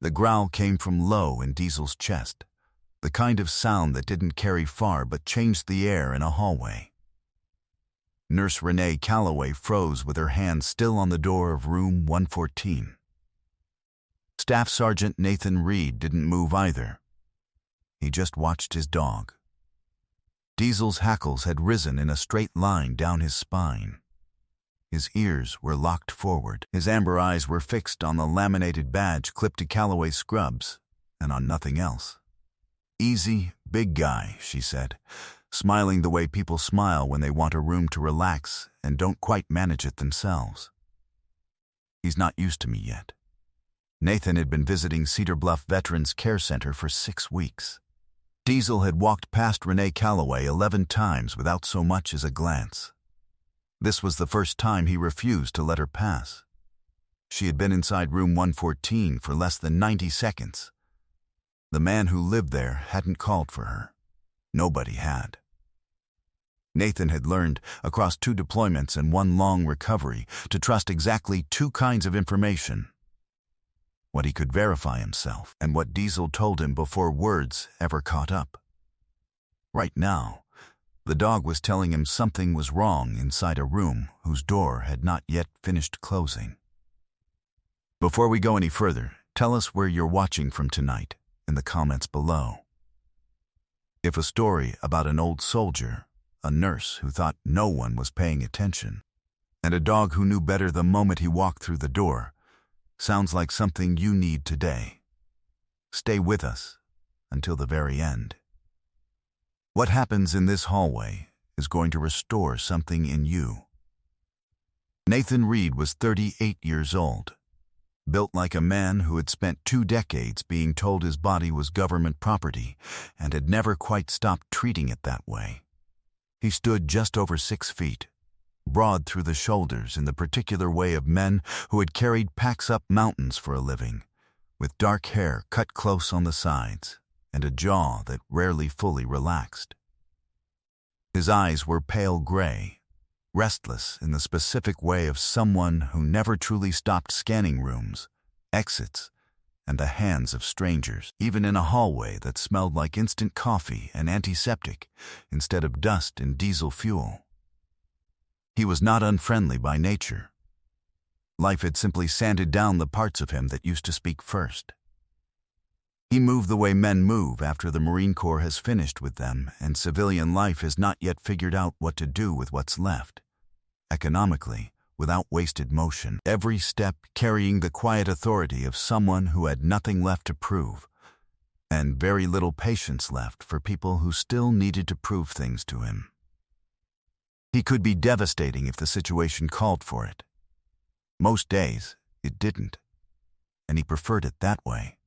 The growl came from low in Diesel's chest, the kind of sound that didn't carry far but changed the air in a hallway. Nurse Renee Calloway froze with her hand still on the door of room 114. Staff Sergeant Nathan Reed didn't move either. He just watched his dog. Diesel's hackles had risen in a straight line down his spine. His ears were locked forward. His amber eyes were fixed on the laminated badge clipped to Calloway's scrubs, and on nothing else. "Easy, big guy," she said, smiling the way people smile when they want a room to relax and don't quite manage it themselves. He's not used to me yet. Nathan had been visiting Cedar Bluff Veterans Care Center for 6 weeks. Diesel had walked past Renee Calloway 11 times without so much as a glance. This was the first time he refused to let her pass. She had been inside room 114 for less than 90 seconds. The man who lived there hadn't called for her. Nobody had. Nathan had learned, across 2 deployments and 1 long recovery, to trust exactly 2 kinds of information: what he could verify himself, and what Diesel told him before words ever caught up. Right now, the dog was telling him something was wrong inside a room whose door had not yet finished closing. Before we go any further, tell us where you're watching from tonight in the comments below. If a story about an old soldier, a nurse who thought no one was paying attention, and a dog who knew better the moment he walked through the door sounds like something you need today, stay with us until the very end. What happens in this hallway is going to restore something in you. Nathan Reed was 38 years old, built like a man who had spent 2 decades being told his body was government property and had never quite stopped treating it that way. He stood just over 6 feet, broad through the shoulders in the particular way of men who had carried packs up mountains for a living, with dark hair cut close on the sides and a jaw that rarely fully relaxed. His eyes were pale gray, restless in the specific way of someone who never truly stopped scanning rooms, exits, and the hands of strangers, even in a hallway that smelled like instant coffee and antiseptic instead of dust and diesel fuel. He was not unfriendly by nature. Life had simply sanded down the parts of him that used to speak first. He moved the way men move after the Marine Corps has finished with them and civilian life has not yet figured out what to do with what's left, economically, without wasted motion, every step carrying the quiet authority of someone who had nothing left to prove, and very little patience left for people who still needed to prove things to him. He could be devastating if the situation called for it. Most days, it didn't, and he preferred it that way.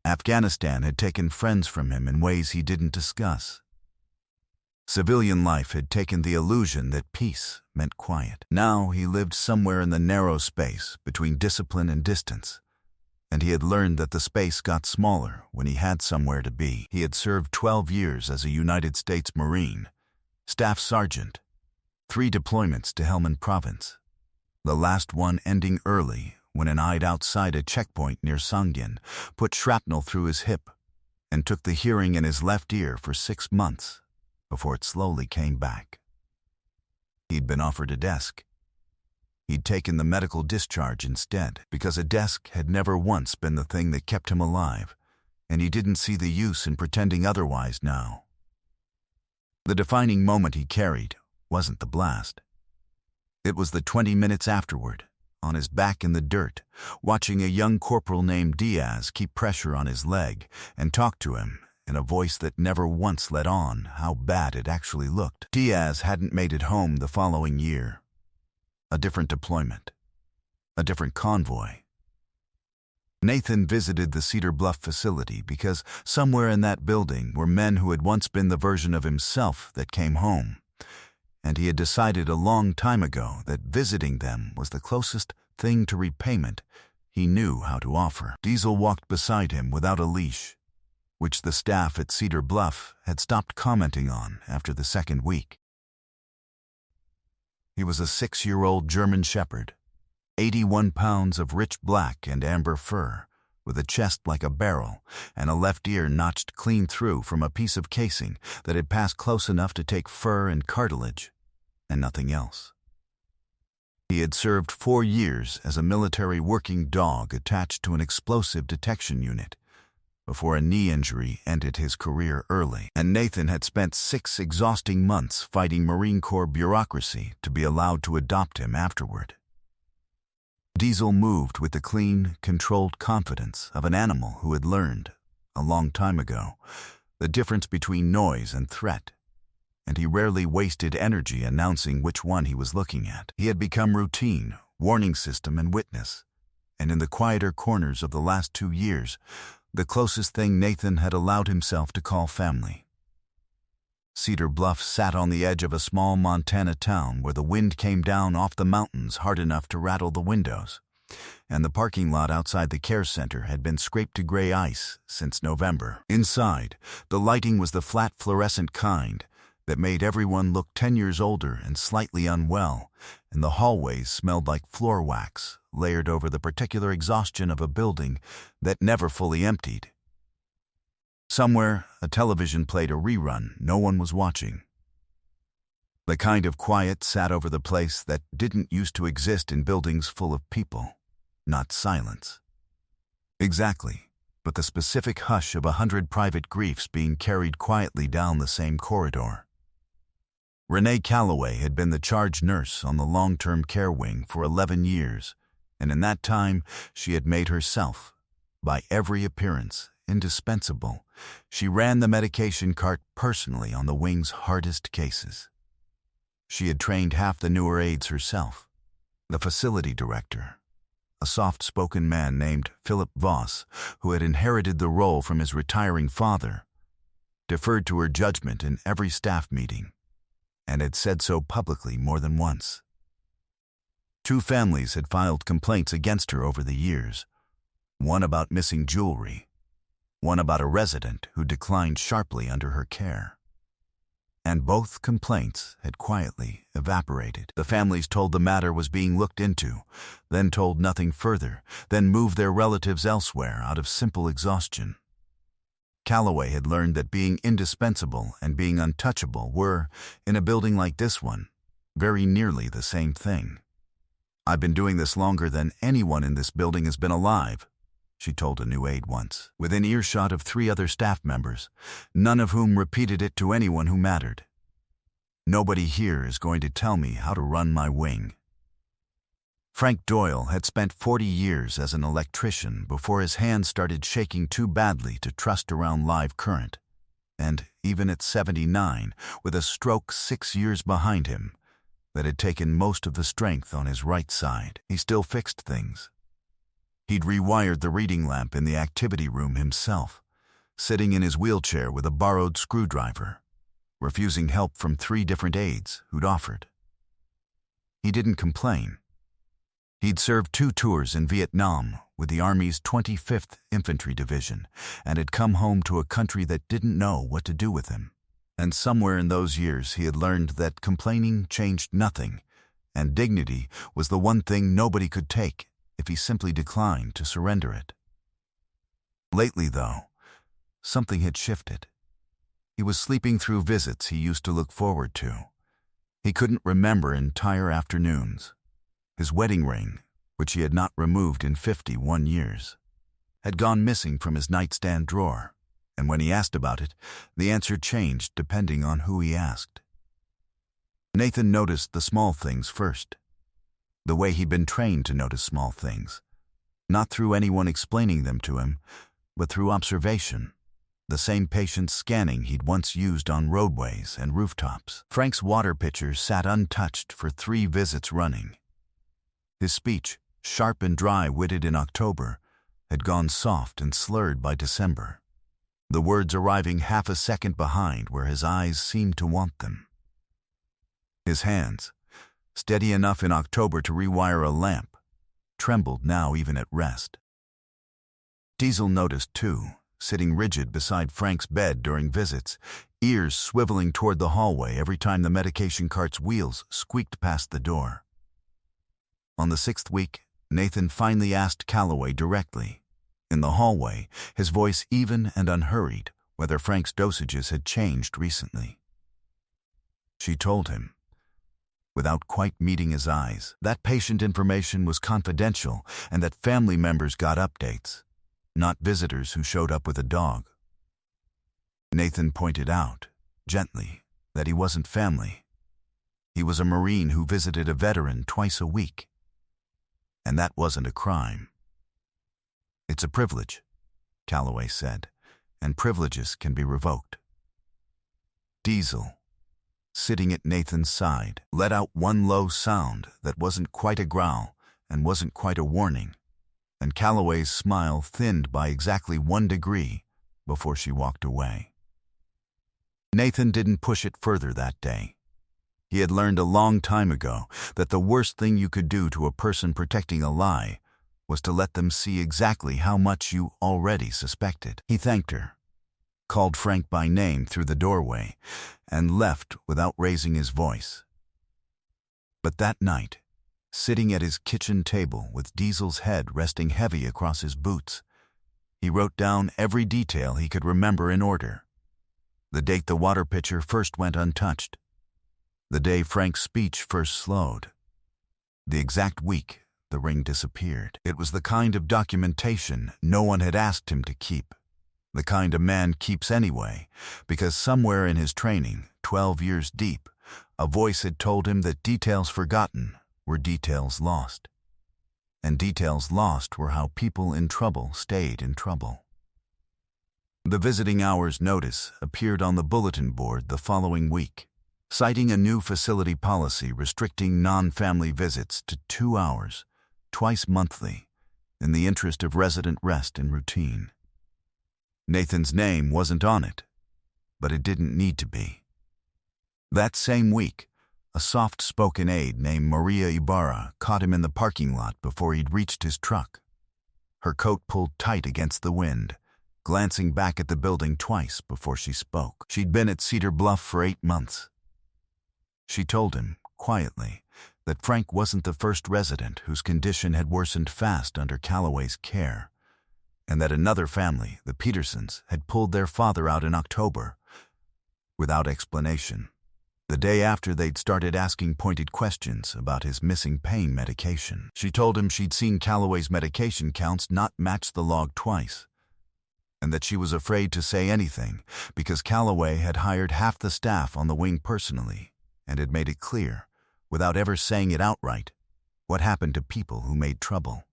Afghanistan had taken friends from him in ways he didn't discuss. Civilian life had taken the illusion that peace meant quiet. Now he lived somewhere in the narrow space between discipline and distance, and he had learned that the space got smaller when he had somewhere to be. He had served 12 years as a United States Marine, Staff Sergeant, 3 deployments to Helmand Province, the last one ending early when an eyed outside a checkpoint near Sangin put shrapnel through his hip and took the hearing in his left ear for 6 months before it slowly came back. He'd been offered a desk. He'd taken the medical discharge instead because a desk had never once been the thing that kept him alive, and he didn't see the use in pretending otherwise now. The defining moment he carried wasn't the blast. It was the 20 minutes afterward, on his back in the dirt, watching a young corporal named Diaz keep pressure on his leg and talk to him in a voice that never once let on how bad it actually looked. Diaz hadn't made it home the following year. A different deployment. A different convoy. Nathan visited the Cedar Bluff facility because somewhere in that building were men who had once been the version of himself that came home, and he had decided a long time ago that visiting them was the closest thing to repayment he knew how to offer. Diesel walked beside him without a leash, which the staff at Cedar Bluff had stopped commenting on after the 2nd week. He was a 6-year-old German Shepherd, 81 pounds of rich black and amber fur, with a chest like a barrel and a left ear notched clean through from a piece of casing that had passed close enough to take fur and cartilage, and nothing else. He had served 4 years as a military working dog attached to an explosive detection unit before a knee injury ended his career early, and Nathan had spent 6 exhausting months fighting Marine Corps bureaucracy to be allowed to adopt him afterward. Diesel moved with the clean, controlled confidence of an animal who had learned, a long time ago, the difference between noise and threat, and he rarely wasted energy announcing which one he was looking at. He had become routine, warning system, and witness, and in the quieter corners of the last 2 years, the closest thing Nathan had allowed himself to call family. Cedar Bluff sat on the edge of a small Montana town where the wind came down off the mountains hard enough to rattle the windows, and the parking lot outside the care center had been scraped to gray ice since November. Inside, the lighting was the flat fluorescent kind that made everyone look 10 years older and slightly unwell, and the hallways smelled like floor wax layered over the particular exhaustion of a building that never fully emptied. Somewhere, a television played a rerun no one was watching. The kind of quiet sat over the place that didn't used to exist in buildings full of people, not silence. Exactly, but the specific hush of 100 private griefs being carried quietly down the same corridor. Renee Calloway had been the charge nurse on the long-term care wing for 11 years, and in that time she had made herself, by every appearance, indispensable. She ran the medication cart personally on the wing's hardest cases. She had trained half the newer aides herself. The facility director, a soft-spoken man named Philip Voss, who had inherited the role from his retiring father, deferred to her judgment in every staff meeting, and had said so publicly more than once. 2 families had filed complaints against her over the years, one about missing jewelry, one about a resident who declined sharply under her care. And both complaints had quietly evaporated. The families told the matter was being looked into, then told nothing further, then moved their relatives elsewhere out of simple exhaustion. Calloway had learned that being indispensable and being untouchable were, in a building like this one, very nearly the same thing. "I've been doing this longer than anyone in this building has been alive," she told a new aide once, within earshot of 3 other staff members, none of whom repeated it to anyone who mattered. "Nobody here is going to tell me how to run my wing." Frank Doyle had spent 40 years as an electrician before his hands started shaking too badly to trust around live current, and even at 79, with a stroke 6 years behind him that had taken most of the strength on his right side, he still fixed things. He'd rewired the reading lamp in the activity room himself, sitting in his wheelchair with a borrowed screwdriver, refusing help from 3 different aides who'd offered. He didn't complain. He'd served 2 tours in Vietnam with the Army's 25th Infantry Division and had come home to a country that didn't know what to do with him. And somewhere in those years he had learned that complaining changed nothing, and dignity was the one thing nobody could take if he simply declined to surrender it. Lately, though, something had shifted. He was sleeping through visits he used to look forward to. He couldn't remember entire afternoons. His wedding ring, which he had not removed in 51 years, had gone missing from his nightstand drawer, and when he asked about it, the answer changed depending on who he asked. Nathan noticed the small things first, the way he'd been trained to notice small things, not through anyone explaining them to him, but through observation, the same patient scanning he'd once used on roadways and rooftops. Frank's water pitcher sat untouched for 3 visits running. His speech, sharp and dry-witted in October, had gone soft and slurred by December, the words arriving half a second behind where his eyes seemed to want them. His hands, steady enough in October to rewire a lamp, trembled now even at rest. Diesel noticed, too, sitting rigid beside Frank's bed during visits, ears swiveling toward the hallway every time the medication cart's wheels squeaked past the door. On the 6th week, Nathan finally asked Calloway directly, In the hallway, his voice even and unhurried, whether Frank's dosages had changed recently. She told him, without quite meeting his eyes, that patient information was confidential and that family members got updates, not visitors who showed up with a dog. Nathan pointed out, gently, that he wasn't family. He was a Marine who visited a veteran twice a week. And that wasn't a crime. It's a privilege, Calloway said, and privileges can be revoked. Diesel, sitting at Nathan's side, let out one low sound that wasn't quite a growl and wasn't quite a warning, and Calloway's smile thinned by exactly 1 degree before she walked away. Nathan didn't push it further that day. He had learned a long time ago that the worst thing you could do to a person protecting a lie was to let them see exactly how much you already suspected. He thanked her, called Frank by name through the doorway, and left without raising his voice. But that night, sitting at his kitchen table with Diesel's head resting heavy across his boots, he wrote down every detail he could remember in order. The date the water pitcher first went untouched. The day Frank's speech first slowed. The exact week the ring disappeared. It was the kind of documentation no one had asked him to keep. The kind a man keeps anyway, because somewhere in his training, 12 years deep, a voice had told him that details forgotten were details lost. And details lost were how people in trouble stayed in trouble. The visiting hours notice appeared on the bulletin board the following week, citing a new facility policy restricting non-family visits to 2 hours, twice monthly, in the interest of resident rest and routine. Nathan's name wasn't on it, but it didn't need to be. That same week, a soft-spoken aide named Maria Ibarra caught him in the parking lot before he'd reached his truck. Her coat pulled tight against the wind, glancing back at the building twice before she spoke. She'd been at Cedar Bluff for 8 months. She told him, quietly, that Frank wasn't the first resident whose condition had worsened fast under Calloway's care, and that another family, the Petersons, had pulled their father out in October, without explanation, the day after they'd started asking pointed questions about his missing pain medication. She told him she'd seen Calloway's medication counts not match the log twice, and that she was afraid to say anything because Calloway had hired half the staff on the wing personally and had made it clear, without ever saying it outright, what happened to people who made trouble.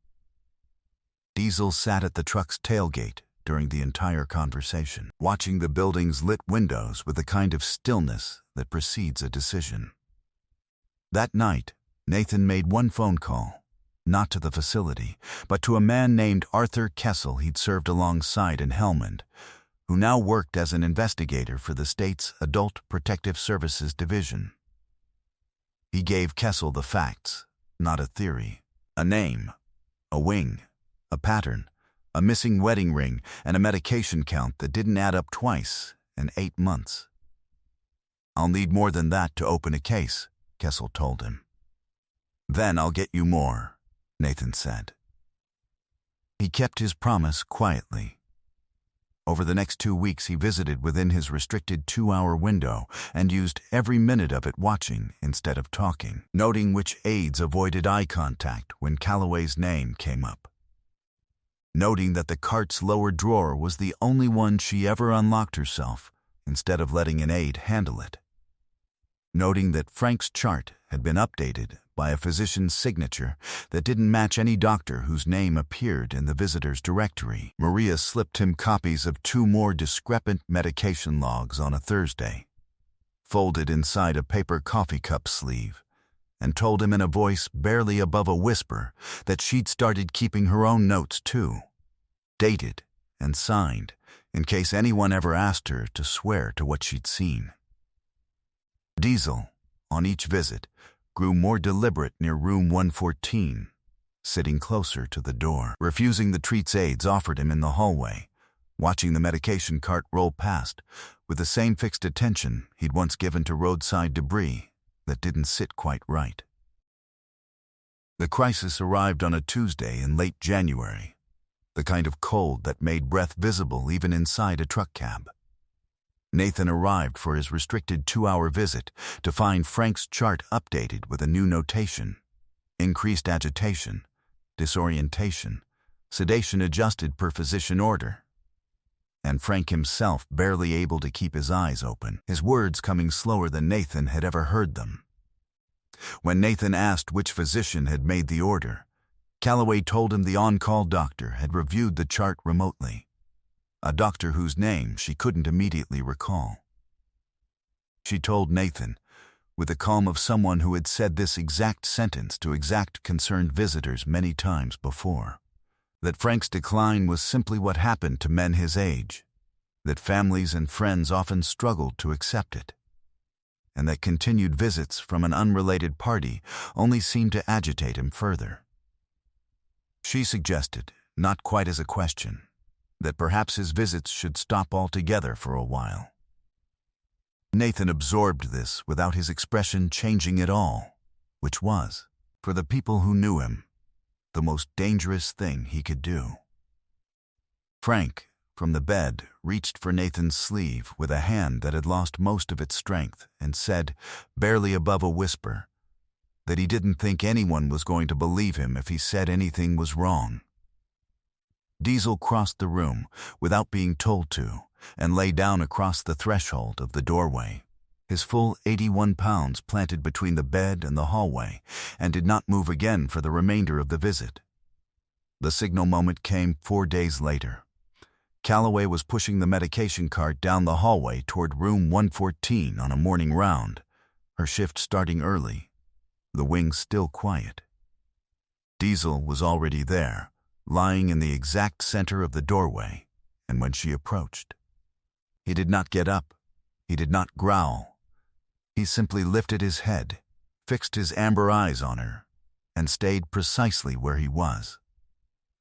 Diesel sat at the truck's tailgate during the entire conversation, watching the building's lit windows with the kind of stillness that precedes a decision. That night, Nathan made one phone call, not to the facility, but to a man named Arthur Kessel he'd served alongside in Helmand, who now worked as an investigator for the state's Adult Protective Services Division. He gave Kessel the facts, not a theory. A name, a wing, a pattern, a missing wedding ring, and a medication count that didn't add up twice in 8 months. "I'll need more than that to open a case," Kessel told him. "Then I'll get you more," Nathan said. He kept his promise quietly. Over the next 2 weeks, he visited within his restricted 2-hour window and used every minute of it watching instead of talking, noting which aides avoided eye contact when Calloway's name came up, noting that the cart's lower drawer was the only one she ever unlocked herself instead of letting an aide handle it, noting that Frank's chart had been updated by a physician's signature that didn't match any doctor whose name appeared in the visitor's directory. Maria slipped him copies of 2 more discrepant medication logs on a Thursday, folded inside a paper coffee cup sleeve, and told him in a voice barely above a whisper that she'd started keeping her own notes too, dated and signed, in case anyone ever asked her to swear to what she'd seen. Diesel, on each visit, grew more deliberate near room 114, sitting closer to the door, refusing the treats aides offered him in the hallway, watching the medication cart roll past with the same fixed attention he'd once given to roadside debris that didn't sit quite right. The crisis arrived on a Tuesday in late January, the kind of cold that made breath visible even inside a truck cab. Nathan arrived for his restricted 2-hour visit to find Frank's chart updated with a new notation: increased agitation, disorientation, sedation adjusted per physician order. And Frank himself barely able to keep his eyes open, his words coming slower than Nathan had ever heard them. When Nathan asked which physician had made the order, Calloway told him the on-call doctor had reviewed the chart remotely, a doctor whose name she couldn't immediately recall. She told Nathan, with the calm of someone who had said this exact sentence to exact concerned visitors many times before, that Frank's decline was simply what happened to men his age, that families and friends often struggled to accept it, and that continued visits from an unrelated party only seemed to agitate him further. She suggested, not quite as a question, that perhaps his visits should stop altogether for a while. Nathan absorbed this without his expression changing at all, which was, for the people who knew him, the most dangerous thing he could do. Frank, from the bed, reached for Nathan's sleeve with a hand that had lost most of its strength and said, barely above a whisper, that he didn't think anyone was going to believe him if he said anything was wrong. Diesel crossed the room without being told to and lay down across the threshold of the doorway, his full 81 pounds planted between the bed and the hallway, and did not move again for the remainder of the visit. The signal moment came 4 days later. Calloway was pushing the medication cart down the hallway toward room 114 on a morning round, her shift starting early, the wing still quiet. Diesel was already there, lying in the exact center of the doorway, and when she approached, he did not get up, he did not growl. He simply lifted his head, fixed his amber eyes on her, and stayed precisely where he was.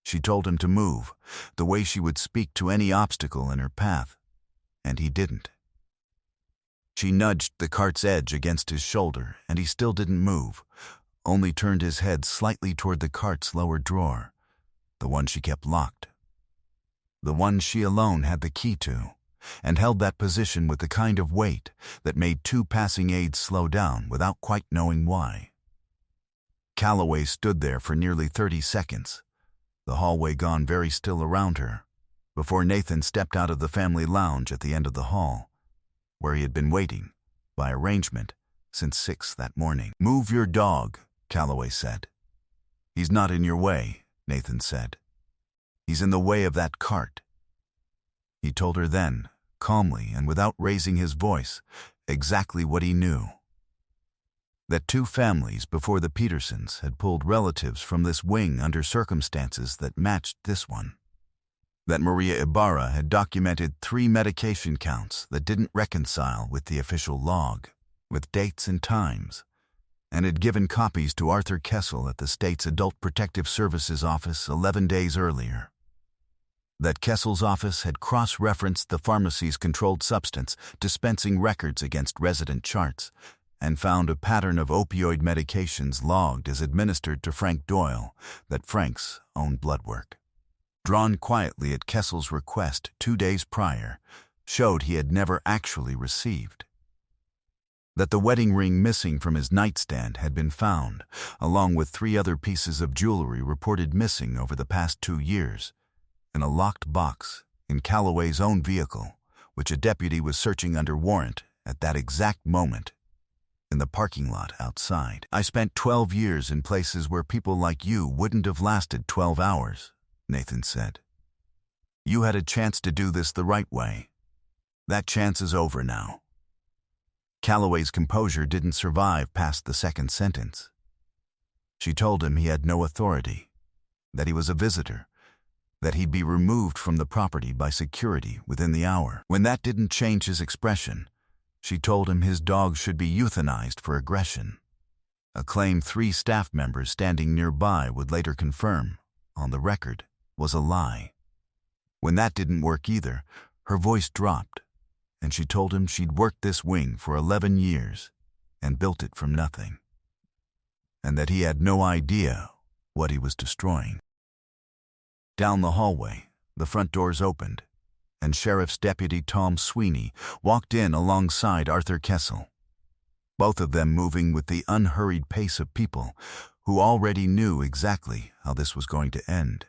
She told him to move, the way she would speak to any obstacle in her path, and he didn't. She nudged the cart's edge against his shoulder, and he still didn't move, only turned his head slightly toward the cart's lower drawer, the one she kept locked, the one she alone had the key to, and held that position with the kind of weight that made 2 passing aides slow down without quite knowing why. Calloway stood there for nearly 30 seconds, the hallway gone very still around her, before Nathan stepped out of the family lounge at the end of the hall, where he had been waiting, by arrangement, since 6 that morning. "Move your dog," Calloway said. "He's not in your way," Nathan said. "He's in the way of that cart." He told her then, calmly and without raising his voice, exactly what he knew. That 2 families before the Petersons had pulled relatives from this wing under circumstances that matched this one. That Maria Ibarra had documented 3 medication counts that didn't reconcile with the official log, with dates and times, and had given copies to Arthur Kessel at the state's Adult Protective Services office 11 days earlier. That Kessel's office had cross-referenced the pharmacy's controlled substance dispensing records against resident charts and found a pattern of opioid medications logged as administered to Frank Doyle, that Frank's own blood work, drawn quietly at Kessel's request 2 days prior, showed he had never actually received. That the wedding ring missing from his nightstand had been found, along with 3 other pieces of jewelry reported missing over the past 2 years, in a locked box in Calloway's own vehicle, which a deputy was searching under warrant at that exact moment, in the parking lot outside. "I spent 12 years in places where people like you wouldn't have lasted 12 hours, Nathan said. "You had a chance to do this the right way. That chance is over now." Calloway's composure didn't survive past the second sentence. She told him he had no authority, that he was a visitor, that he'd be removed from the property by security within the hour. When that didn't change his expression, she told him his dog should be euthanized for aggression, a claim 3 staff members standing nearby would later confirm, on the record, was a lie. When that didn't work either, her voice dropped, and she told him she'd worked this wing for 11 years and built it from nothing, and that he had no idea what he was destroying. Down the hallway, the front doors opened, and Sheriff's Deputy Tom Sweeney walked in alongside Arthur Kessel, both of them moving with the unhurried pace of people who already knew exactly how this was going to end.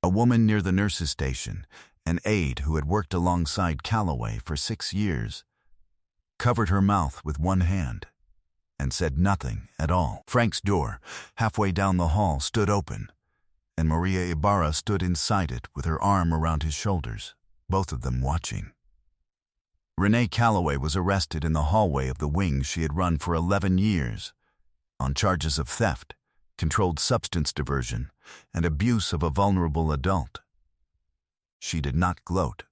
A woman near the nurse's station, an aide who had worked alongside Calloway for 6 years, covered her mouth with one hand and said nothing at all. Frank's door, halfway down the hall, stood open, and Maria Ibarra stood inside it with her arm around his shoulders, both of them watching. Renee Calloway was arrested in the hallway of the wing she had run for 11 years on charges of theft, controlled substance diversion, and abuse of a vulnerable adult. She did not gloat,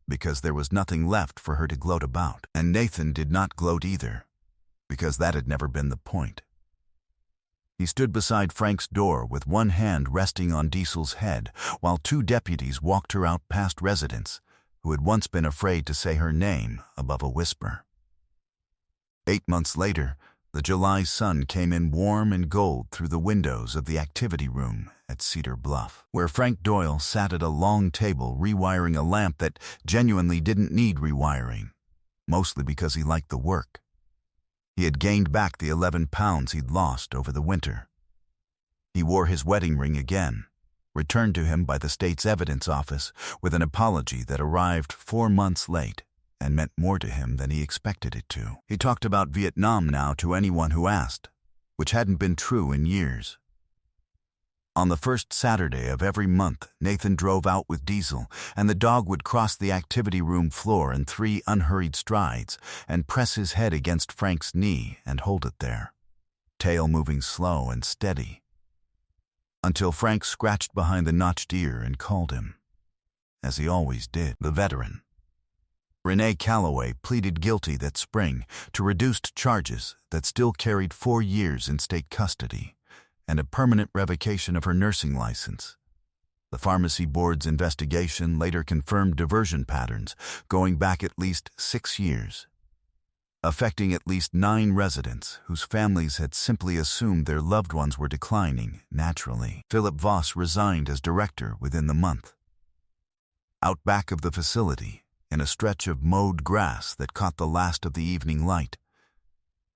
because there was nothing left for her to gloat about, and Nathan did not gloat either, because that had never been the point. He stood beside Frank's door with one hand resting on Diesel's head, while 2 deputies walked her out past residents who had once been afraid to say her name above a whisper. 8 months later, the July sun came in warm and gold through the windows of the activity room at Cedar Bluff, where Frank Doyle sat at a long table rewiring a lamp that genuinely didn't need rewiring, mostly because he liked the work. He had gained back the 11 pounds he'd lost over the winter. He wore his wedding ring again, returned to him by the state's evidence office with an apology that arrived 4 months late and meant more to him than he expected it to. He talked about Vietnam now to anyone who asked, which hadn't been true in years. On the first Saturday of every month, Nathan drove out with Diesel, and the dog would cross the activity room floor in 3 unhurried strides and press his head against Frank's knee and hold it there, tail moving slow and steady, until Frank scratched behind the notched ear and called him, as he always did, the veteran. Renee Calloway pleaded guilty that spring to reduced charges that still carried 4 years in state custody and a permanent revocation of her nursing license. The pharmacy board's investigation later confirmed diversion patterns going back at least 6 years, affecting at least 9 residents whose families had simply assumed their loved ones were declining naturally. Philip Voss resigned as director within the month. Out back of the facility, in a stretch of mowed grass that caught the last of the evening light,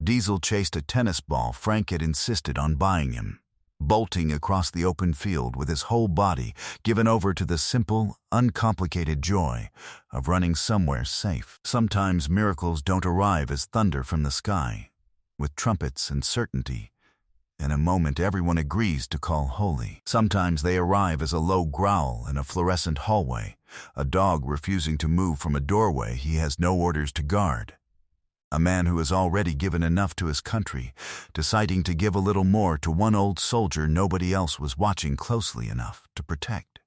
Diesel chased a tennis ball Frank had insisted on buying him, bolting across the open field with his whole body given over to the simple, uncomplicated joy of running somewhere safe. Sometimes miracles don't arrive as thunder from the sky, with trumpets and certainty, in a moment everyone agrees to call holy. Sometimes they arrive as a low growl in a fluorescent hallway, a dog refusing to move from a doorway he has no orders to guard, a man who has already given enough to his country, deciding to give a little more to one old soldier nobody else was watching closely enough to protect.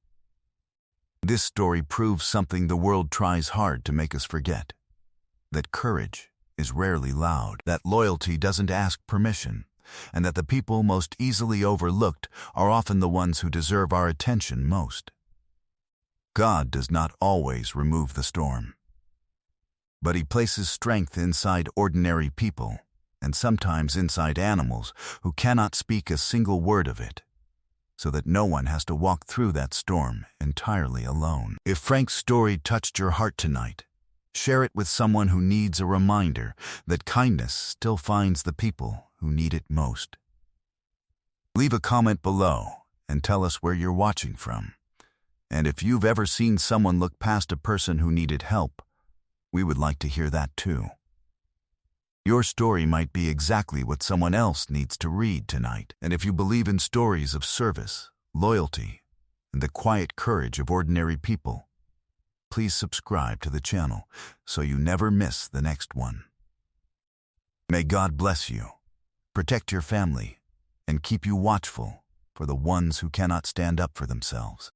This story proves something the world tries hard to make us forget: that courage is rarely loud, that loyalty doesn't ask permission, and that the people most easily overlooked are often the ones who deserve our attention most. God does not always remove the storm, but He places strength inside ordinary people, and sometimes inside animals who cannot speak a single word of it, so that no one has to walk through that storm entirely alone. If Frank's story touched your heart tonight, share it with someone who needs a reminder that kindness still finds the people who need it most. Leave a comment below and tell us where you're watching from. And if you've ever seen someone look past a person who needed help, we would like to hear that too. Your story might be exactly what someone else needs to read tonight. And if you believe in stories of service, loyalty, and the quiet courage of ordinary people, please subscribe to the channel so you never miss the next one. May God bless you, protect your family, and keep you watchful for the ones who cannot stand up for themselves.